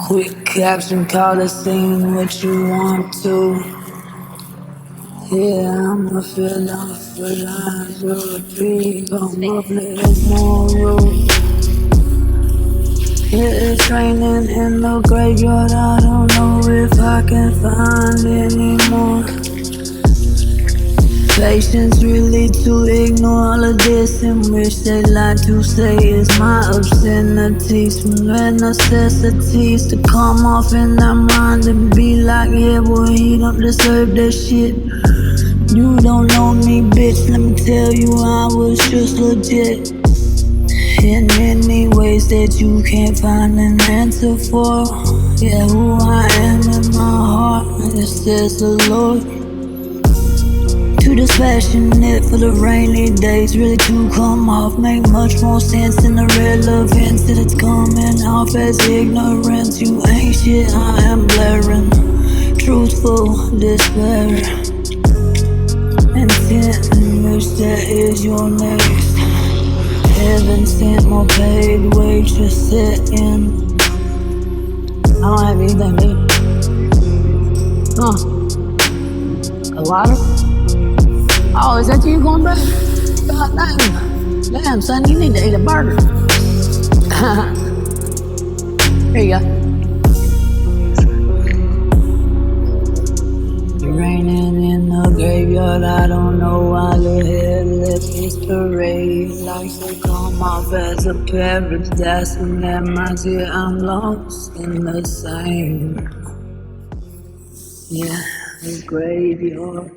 Quick caption, call the scene what you want to. Yeah, I'ma fill out for lines of a tree. Come up, little more room. It's raining in the graveyard. I don't know if I can find any more patience really to ignore all of this and wish they like to say is my obscenities from the necessities to come off in their mind and be like, yeah, boy, he don't deserve that shit. You don't know me, bitch, let me tell you I was just legit in many ways that you can't find an answer for. Yeah, who I am in my heart, it says the Lord. Too dispassionate for the rainy days, really to come off make much more sense than the relevance that it's coming off as ignorance. You ain't shit, I am blaring truthful despair, intent in which that is your next. Heaven sent more paid waitress sitting. I don't have anything, dude. A water? Oh, is that you going back? God dang. Damn, son, you need to eat a burger. Here you go. Raining in the graveyard, I don't know why the hell let this parade likes to come off as a paradise, and that might say I'm lost in the same. Yeah, the graveyard.